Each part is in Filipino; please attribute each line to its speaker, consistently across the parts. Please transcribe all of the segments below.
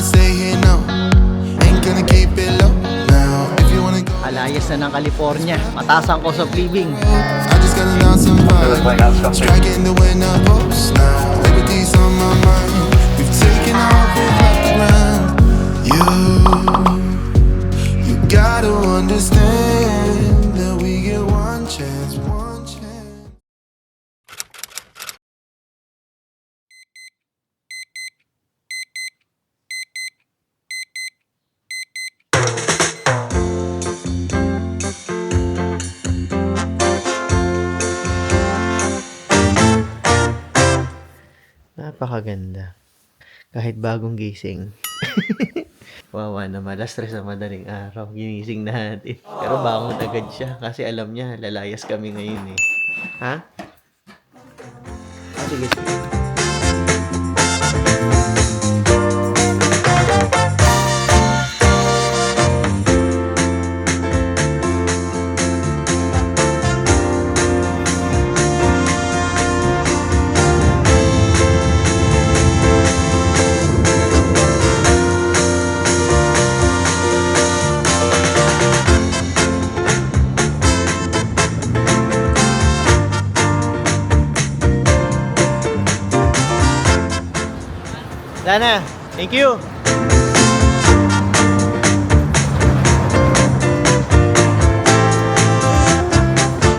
Speaker 1: stay here, no. Ain't gonna keep it low now. If you wanna go,
Speaker 2: Alayas na ng California. Mataas ang cost of living.
Speaker 1: I just gotta announce some vibes. Striking the winner post now. Liberty's on my mind. We've taken off, we've left the ground. You gotta understand that we get one chance, one chance.
Speaker 2: Napakaganda. Kahit bagong gising. Wawa na stress sa madaling araw. Ginising natin. Pero bangon agad siya kasi alam niya lalayas kami ngayon eh. Ha? Ah, sige. Dana, thank you.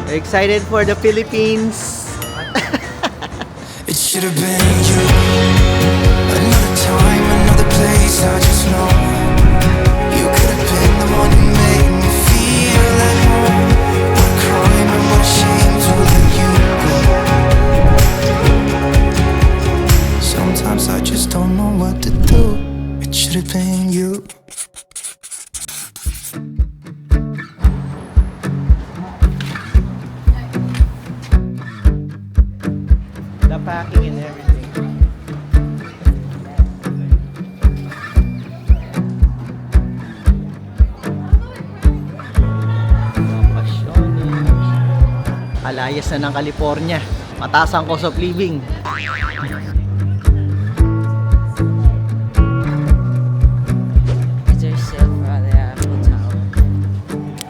Speaker 2: Excited for the Philippines.
Speaker 1: It should have been you. Another time, another place, I just know. You could have been the one who made me feel at home. What a crime and what a shame to let you go. Sometimes I just don't know what to do. It should have been you.
Speaker 2: The packing and everything. Alayas na ng California. Mataas ang cost of living.
Speaker 3: Is there sale for the Eiffel Tower?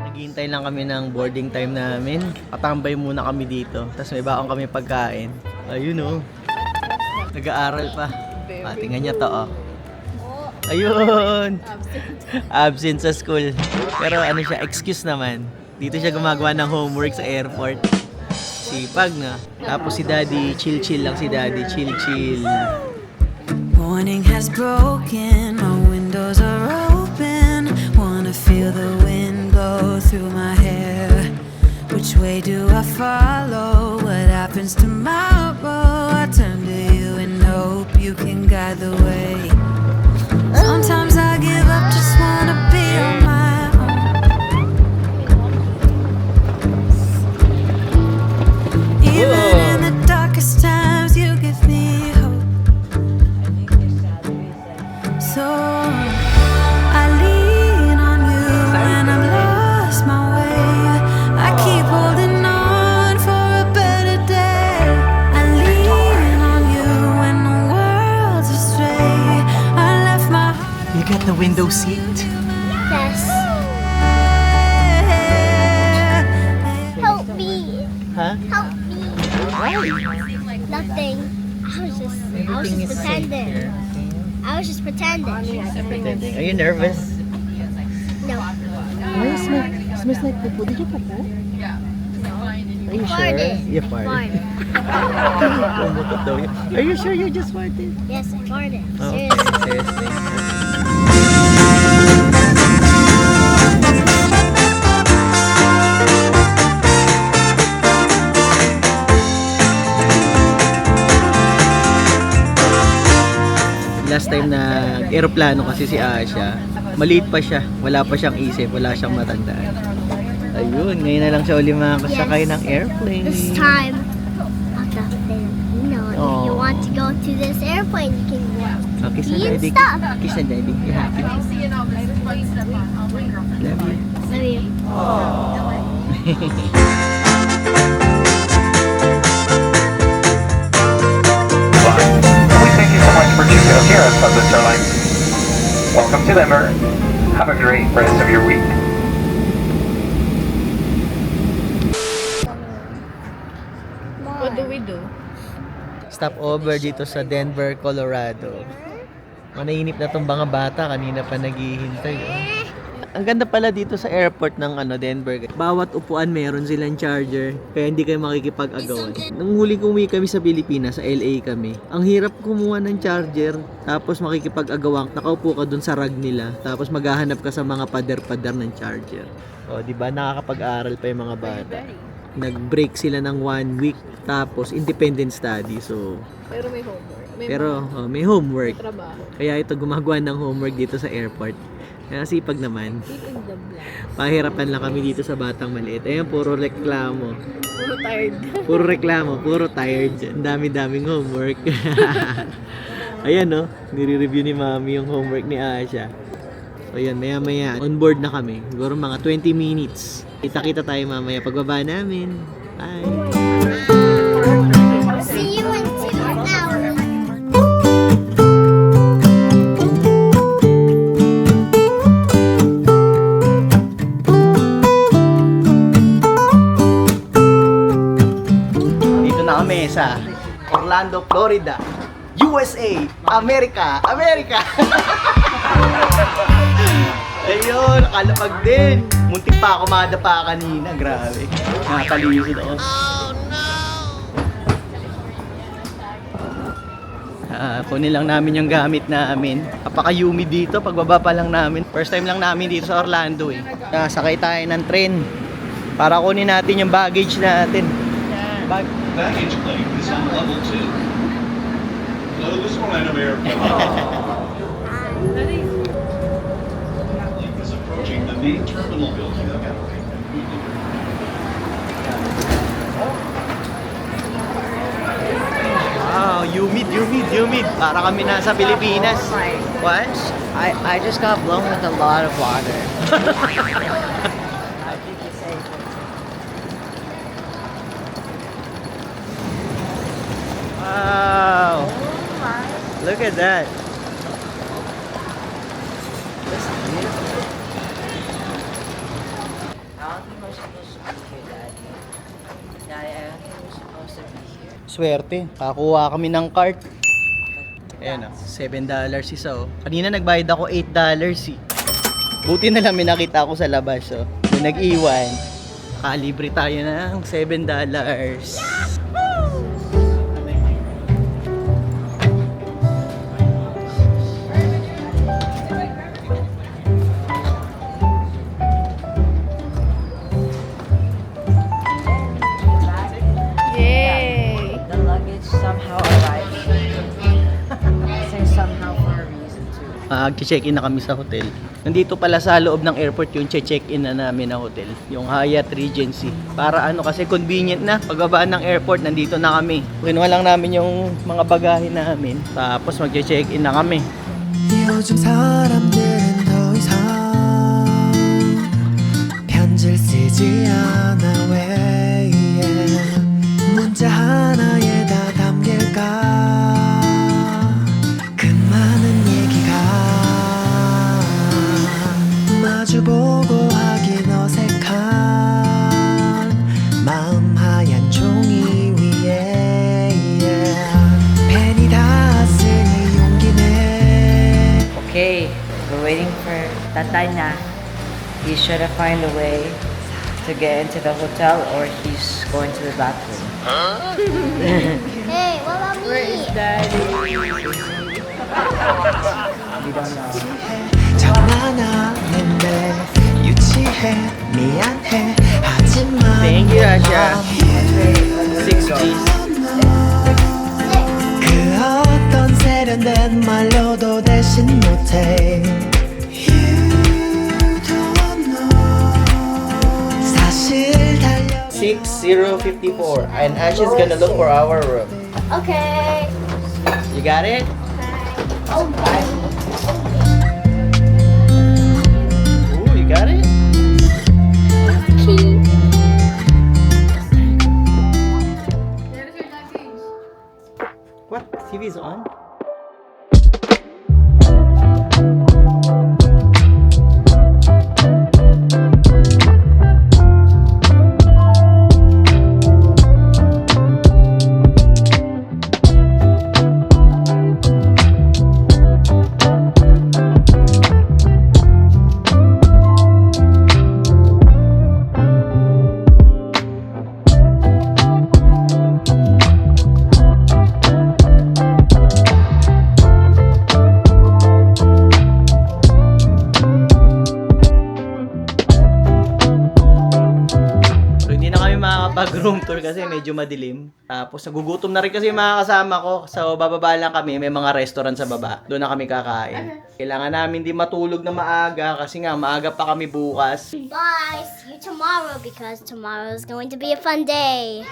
Speaker 2: Naghihintay lang kami ng boarding time namin. Patambay muna kami dito. Tapos may baon kami pagkain. Ayun oh. Nag-aaral pa. Tingnan niya to oh. Ayun! Absent sa school. Pero ano siya, excuse naman. Dito siya gumagawa ng homework sa airport. Sipag na. Tapos si Daddy, chill lang si Daddy. Chill.
Speaker 4: Morning has broken, my windows are open. Wanna feel the wind go through my hair. Which way do I follow? What happens tomorrow? I turn to you and hope you can guide the way. Sometimes I give up, just wanna be on my own. Even in the darkest times, you give me hope. So I lean on you when I'm lost my way. I keep holding on for a better day. I lean on you when the world's astray. I left my heart
Speaker 2: You got the window seat?
Speaker 5: Yes. Help me.
Speaker 2: Huh?
Speaker 5: Help me. Nothing. I was just pretending. I was just pretending.
Speaker 2: Are you nervous?
Speaker 5: No.
Speaker 2: Why smells like poo? Did you poo? Are you sure?
Speaker 5: Farted.
Speaker 2: You farted. Pumutot daw yun. Are you sure you just farted?
Speaker 5: Yes, I farted.
Speaker 2: Oh,
Speaker 5: Seriously.
Speaker 2: seriously. Last time na aeroplano kasi si Asha, maliit pa siya, wala pa siyang isip, wala siyang matandaan. Ayun, ngayon na lang siya uli makasakay ng airplane.
Speaker 5: This time, of the Filipino. If you
Speaker 2: Oh.
Speaker 5: want to go to this airplane, you can
Speaker 2: Kiss na
Speaker 5: be and
Speaker 2: daddy.
Speaker 5: stuff.
Speaker 2: Kiss na daddy. You happy?
Speaker 5: Love you.
Speaker 6: We thank you so much for choosing us here at Southwest Airlines. Welcome to Denver. Have a great rest of your week.
Speaker 7: What do we do?
Speaker 2: Stop over dito sa Denver, Colorado. Manainip na tong mga bata, kanina pa naghihintay. Oh. Ang ganda pala dito sa airport ng Denver. Bawat upuan meron silang charger, kaya hindi kayo makikipag-agawan. Nung huling umuwi kami sa Pilipinas, sa LA kami, ang hirap kumuha ng charger, tapos makikipag-agawang, nakaupo ka dun sa rag nila, tapos maghahanap ka sa mga pader-pader ng charger. O, di ba nakakapag-aral pa yung mga bata. Nag-break sila ng 1 week, tapos independent study. So,
Speaker 7: Pero may homework.
Speaker 2: may homework.
Speaker 7: Trabaho.
Speaker 2: Kaya ito gumagawa ng homework dito sa airport. Kaya sipag naman.
Speaker 7: Fill in the blank.
Speaker 2: Pahirapan lang kami dito sa batang maliit. Ayan, puro reklamo.
Speaker 7: Puro tired.
Speaker 2: Puro reklamo, puro tired. Ang dami-daming homework. Ayan, no? Nire-review ni Mami yung homework ni Asha. So, ayan, maya-maya. On board na kami. Siguro mga 20 minutes. Kita-kita tayo mamaya pagbaba namin. Bye!
Speaker 5: See you in 2 hours.
Speaker 2: Dito na kami sa Orlando, Florida. USA! America! America! Ayun, nakalapag din. Muntik pa ako madapa kanina. Grabe. Nakatalisod ako. Kunin lang namin yung gamit namin. Napaka-humid dito. Pagbaba pa lang namin. First time lang namin dito sa Orlando eh. Sakay tayo ng train para kunin natin yung baggage natin.
Speaker 8: Baggage claim is on level 2. So this Orlando airport is approaching the main terminal building.
Speaker 2: Wow, humid. Para kami nasa Pilipinas. What?
Speaker 3: I just got blown with a lot of water.
Speaker 2: Wow. Look at that.
Speaker 3: I don't think we're supposed to be here, Daddy. Daddy, I don't think we're supposed to be here.
Speaker 2: Swerte, kakuha kami ng cart. Ayan o, $7 isa oh. Kanina nagbayad ako $8 eh. Buti na lang may nakita ako sa labas oh. Kung nag-iwan, kalibre tayo ng $7.
Speaker 7: Yay!
Speaker 3: The luggage somehow arrived here. Say somehow for a reason too.
Speaker 2: Mag-check-in na kami sa hotel. Nandito pala sa loob ng airport yung check-in na namin na hotel. Yung Hyatt Regency. Para kasi convenient na. Pagbaba ng airport, nandito na kami. Kinuha lang namin yung mga bagahe namin. Tapos mag-check-in na kami.
Speaker 1: 요즘 사람들은 더 이상 편지를 쓰지 않아 왜 문자 하나에 다 담길까 그 많은 얘기가 마주보고 하긴 어색한 마음 하얀 종이 위에 펜이 다 쓰니 용기내
Speaker 3: Okay, we're waiting for Tatanya. He should have found a way to get into the hotel or he's going to the bathroom.
Speaker 5: Hey, what about me?
Speaker 1: 장난하는데 유치해 미안해 하지만
Speaker 2: Thank you, Asha. 6
Speaker 1: 그 어떤 세련된 말로도 대신 못해 사실 달려
Speaker 2: 6054 and Asha's gonna look for our room.
Speaker 5: Okay.
Speaker 2: You got it?
Speaker 5: Oh,
Speaker 2: mag-room tour kasi medyo madilim. Tapos nagugutom na rin kasi yung mga kasama ko. So bababa lang kami, may mga restaurant sa baba. Doon na kami kakain. Kailangan namin di matulog na maaga kasi nga maaga pa kami bukas.
Speaker 5: Bye. See you tomorrow because tomorrow is going to be a fun day.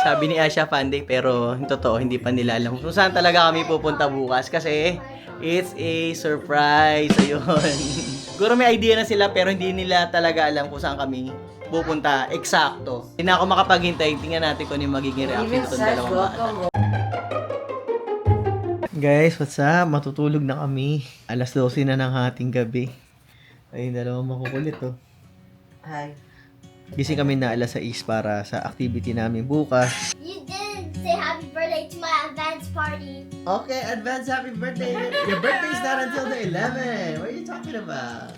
Speaker 2: Sabi ni Asha fun day pero yung totoo hindi pa nila alam kung saan talaga kami pupunta bukas kasi it's a surprise. Ayun. Siguro may idea na sila pero hindi nila talaga alam kung saan kami pupunta. Eksakto. Hindi na ako makapaghintay. Tingnan natin kung ano yung magiging reaction itong dalawang bata. Guys, what's up? Matutulog na kami. Alas 12 na ng ating gabi. Ayun, dalawang makukulit oh.
Speaker 3: Hi.
Speaker 2: Gising kami na alas 6 para sa activity namin bukas.
Speaker 5: You didn't say happy birthday to my advance party.
Speaker 2: Okay, advance happy birthday. Your birthday is not until the 11. What are you talking about?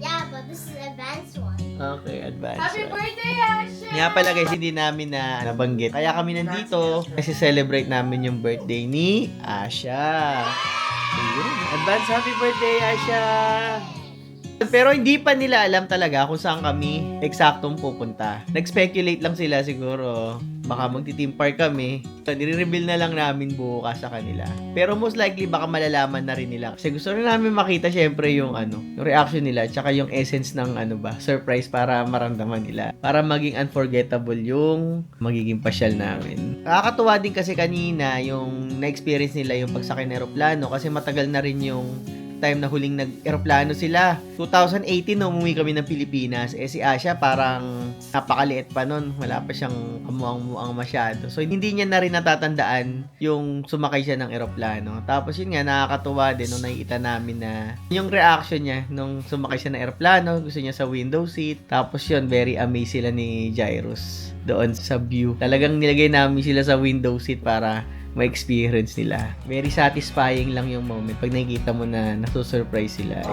Speaker 5: Yeah, but this is an advanced one.
Speaker 2: Okay, advance.
Speaker 7: Happy birthday, Asha!
Speaker 2: Nga pala guys, hindi namin na nabanggit. Kaya kami nandito kasi celebrate namin yung birthday ni Asha. Ayun. Advance happy birthday, Asha! Pero hindi pa nila alam talaga kung saan kami eksaktong pupunta. Nag-speculate lang sila siguro. Baka magti-theme park kami. So, nire-reveal na lang namin bukas sa kanila. Pero most likely baka malalaman na rin nila. Kasi gusto rin namin makita syempre yung yung reaction nila tsaka yung essence ng surprise para maramdaman nila. Para maging unforgettable yung magiging pasyal namin. Nakakatuwa din kasi kanina yung na-experience nila yung pagsakay ng eroplano kasi matagal na rin yung time na huling nag-eroplano sila. 2018 no, umuwi kami ng Pilipinas. Si Asha parang napakaliit pa nun. Wala pa siyang kamuang-muang masyado. So, hindi niya na rin natatandaan yung sumakay siya ng eroplano. Tapos yun nga, nakakatuwa din nung nakikita namin na yung reaction niya nung sumakay siya ng eroplano. Gusto niya sa window seat. Tapos yun, very amazed sila ni Jairus doon sa view. Talagang nilagay namin sila sa window seat para ma-experience nila. Very satisfying lang yung moment pag nakikita mo na nasusurprise sila.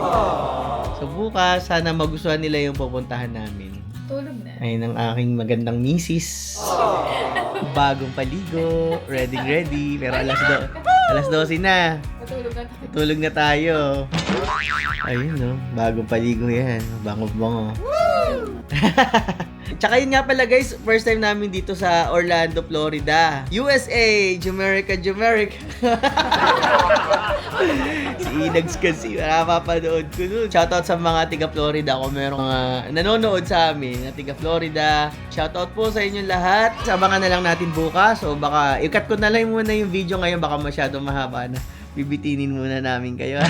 Speaker 2: So bukas, sana magustuhan nila yung pupuntahan namin.
Speaker 7: Tulog na.
Speaker 2: Ayun ang aking magandang misis. Bagong paligo. Ready. Pero alas 12 na.
Speaker 7: Matulog na.
Speaker 2: Tulog na tayo. Ayun no, bagong paligo yan. Bango-bango. Tsaka yun nga pala guys, first time namin dito sa Orlando, Florida. USA! Jumerica! Si Inags kasi, napapanood ko nun. Shoutout sa mga tiga Florida kung merong mga nanonood sa amin na tiga Florida. Shoutout po sa inyong lahat. Sabangan na lang natin bukas o baka i-cut ko na lang muna yung video ngayon, baka masyadong mahaba na. Bibitinin muna namin kayo.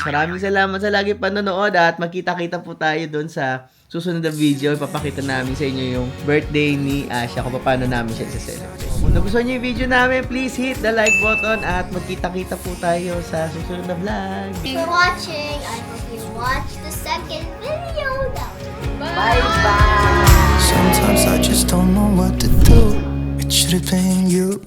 Speaker 2: Maraming salamat sa lagi panonood at magkita-kita po tayo doon sa susunod na video. Ipapakita namin sa inyo yung birthday ni Asha kung paano namin siya i-celebrate. Kung nagustuhan niyo yung video namin, please hit the like button at magkita-kita po tayo sa susunod na vlog.
Speaker 5: Thanks for watching. I hope you watch the second video.
Speaker 3: Bye-bye!
Speaker 1: Sometimes I just don't know what to do. It should have been you.